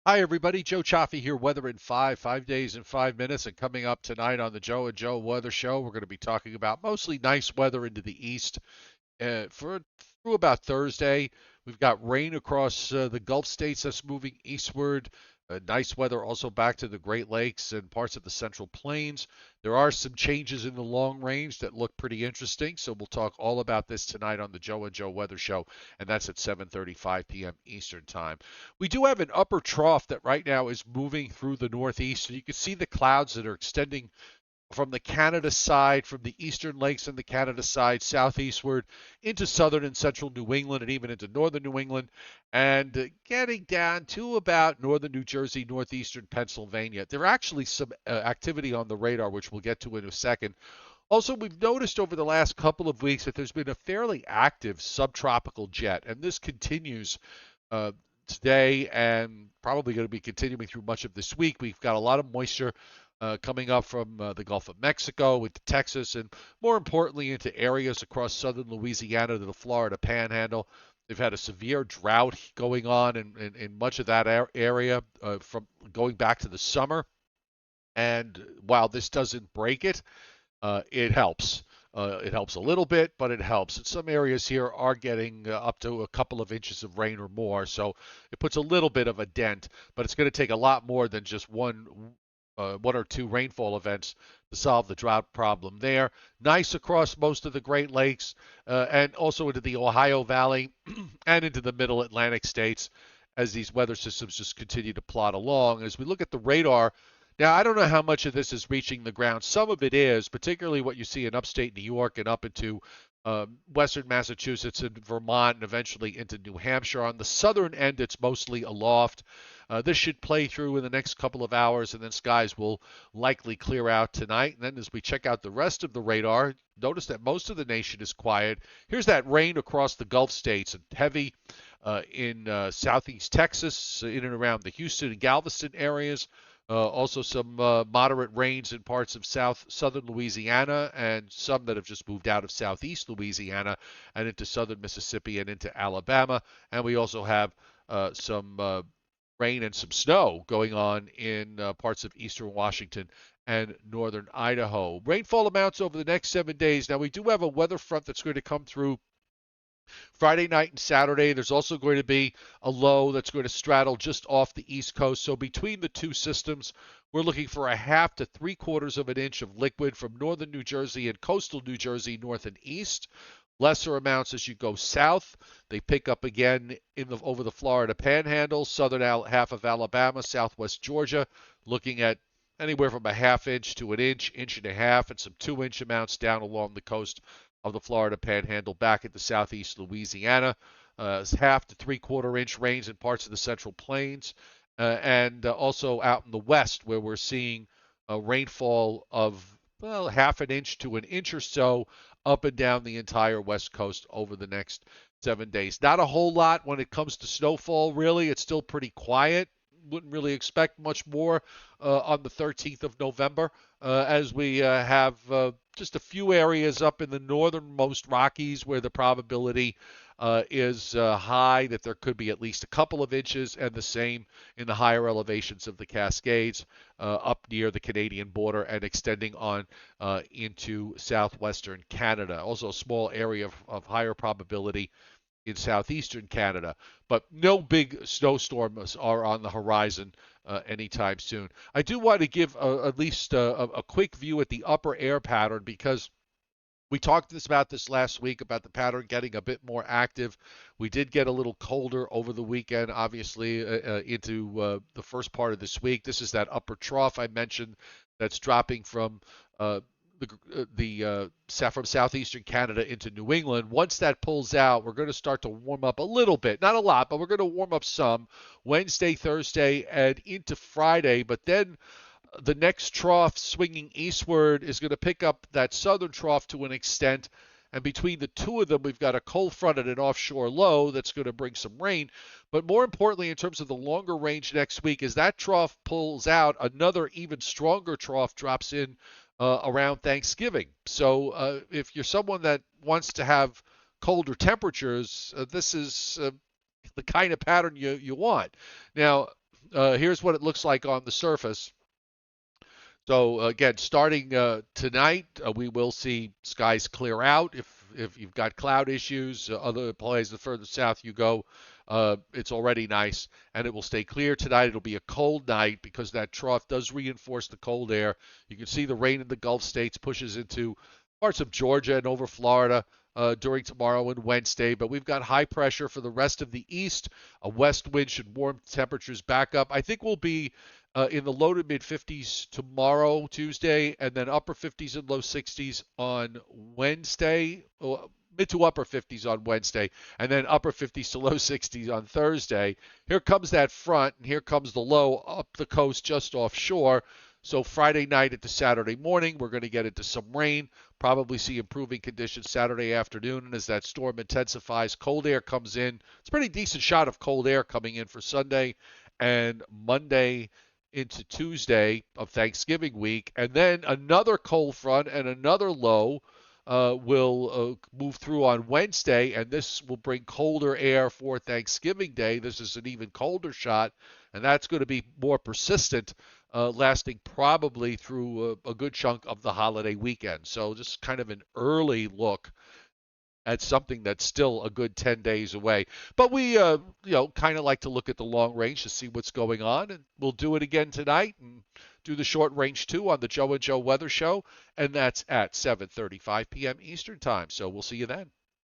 Hi, everybody. Joe Chaffee here. Weather in 5 days in 5 minutes. And coming up tonight on the Joe and Joe Weather Show, we're going to be talking about mostly nice weather into the east for through about Thursday. We've got rain across the Gulf states that's moving eastward. Nice weather also back to the Great Lakes and parts of the Central Plains. There are some changes in the long range that look pretty interesting, so we'll talk all about this tonight on the Joe and Joe Weather Show, and that's at 7:35 p.m. Eastern Time. We do have an upper trough that right now is moving through the Northeast, and you can see the clouds that are extending from the Canada side, from the eastern lakes and the Canada side, southeastward into southern and central New England and even into northern New England, and getting down to about northern New Jersey, northeastern Pennsylvania. There are actually some activity on the radar, which we'll get to in a second. Also, we've noticed over the last couple of weeks that there's been a fairly active subtropical jet, and this continues uh, today and probably going to be continuing through much of this week. We've got a lot of moisture coming up from the Gulf of Mexico into Texas, and more importantly, into areas across southern Louisiana to the Florida Panhandle. They've had a severe drought going on in much of that area from going back to the summer. And while this doesn't break it, it helps. It helps a little bit, but it helps. And some areas here are getting up to a couple of inches of rain or more, so it puts a little bit of a dent. But it's going to take a lot more than just one or two rainfall events to solve the drought problem there. Nice across most of the Great Lakes and also into the Ohio Valley and into the Middle Atlantic states as these weather systems just continue to plod along. As we look at the radar, now, I don't know how much of this is reaching the ground. Some of it is, particularly what you see in upstate New York and up into western Massachusetts and Vermont and eventually into New Hampshire. On the southern end, it's mostly aloft. This should play through in the next couple of hours, and then skies will likely clear out tonight. And then as we check out the rest of the radar, notice that most of the nation is quiet. Here's that rain across the Gulf states, and heavy in southeast Texas, in and around the Houston and Galveston areas. Also, some moderate rains in parts of southern Louisiana, and some that have just moved out of southeast Louisiana and into southern Mississippi and into Alabama. And we also have some rain and some snow going on in parts of eastern Washington and northern Idaho. Rainfall amounts over the next 7 days. Now, we do have a weather front that's going to come through Friday night and Saturday. There's also going to be a low that's going to straddle just off the East Coast. So between the two systems, we're looking for a half to three-quarters of an inch of liquid from northern New Jersey and coastal New Jersey north and east. Lesser amounts as you go south. They pick up again over the Florida Panhandle, southern half of Alabama, southwest Georgia, looking at anywhere from a half inch to an inch, inch and a half, and some 2 inch amounts down along the coast of the Florida Panhandle back into southeast Louisiana. Half to three-quarter inch rains in parts of the Central Plains, and also out in the west where we're seeing a rainfall of well half an inch to an inch or so up and down the entire west coast over the next 7 days. Not a whole lot when it comes to snowfall, really. It's still pretty quiet. Wouldn't really expect much more on the 13th of November as we have just a few areas up in the northernmost Rockies where the probability is high that there could be at least a couple of inches, and the same in the higher elevations of the Cascades up near the Canadian border and extending on into southwestern Canada. Also, a small area of higher probability in southeastern Canada, but no big snowstorms are on the horizon anytime soon. I do want to give at least a quick view at the upper air pattern because we talked about this last week about the pattern getting a bit more active. We did get a little colder over the weekend, obviously, into the first part of this week. This is that upper trough I mentioned that's dropping from uh, from southeastern Canada into New England. Once that pulls out, we're going to start to warm up a little bit, not a lot, but we're going to warm up some Wednesday, Thursday, and into Friday. But then the next trough swinging eastward is going to pick up that southern trough to an extent. And between the two of them, we've got a cold front and an offshore low that's going to bring some rain. But more importantly, in terms of the longer range next week, as that trough pulls out, another even stronger trough drops in around Thanksgiving. So if you're someone that wants to have colder temperatures, this is the kind of pattern you want. Now, here's what it looks like on the surface. So again, starting tonight, we will see skies clear out. If you've got cloud issues, other places the further south you go, it's already nice, and it will stay clear tonight. It'll be a cold night because that trough does reinforce the cold air. You can see the rain in the Gulf states pushes into parts of Georgia and over Florida. During tomorrow and Wednesday, but we've got high pressure for the rest of the east. A west wind should warm temperatures back up. I think we'll be in the low to mid 50s tomorrow, Tuesday, and then upper 50s and low 60s on Wednesday, mid to upper 50s on Wednesday, and then upper 50s to low 60s on Thursday. Here comes that front, and here comes the low up the coast just offshore. So Friday night into Saturday morning, we're going to get into some rain, probably see improving conditions Saturday afternoon. And as that storm intensifies, cold air comes in. It's a pretty decent shot of cold air coming in for Sunday and Monday into Tuesday of Thanksgiving week. And then another cold front and another low will move through on Wednesday, and this will bring colder air for Thanksgiving Day. This is an even colder shot, and that's going to be more persistent, lasting probably through a good chunk of the holiday weekend. So just kind of an early look at something that's still a good 10 days away. But we, kind of like to look at the long range to see what's going on, and we'll do it again tonight and do the short range too on the Joe and Joe Weather Show, and that's at 7:35 p.m. Eastern Time. So we'll see you then.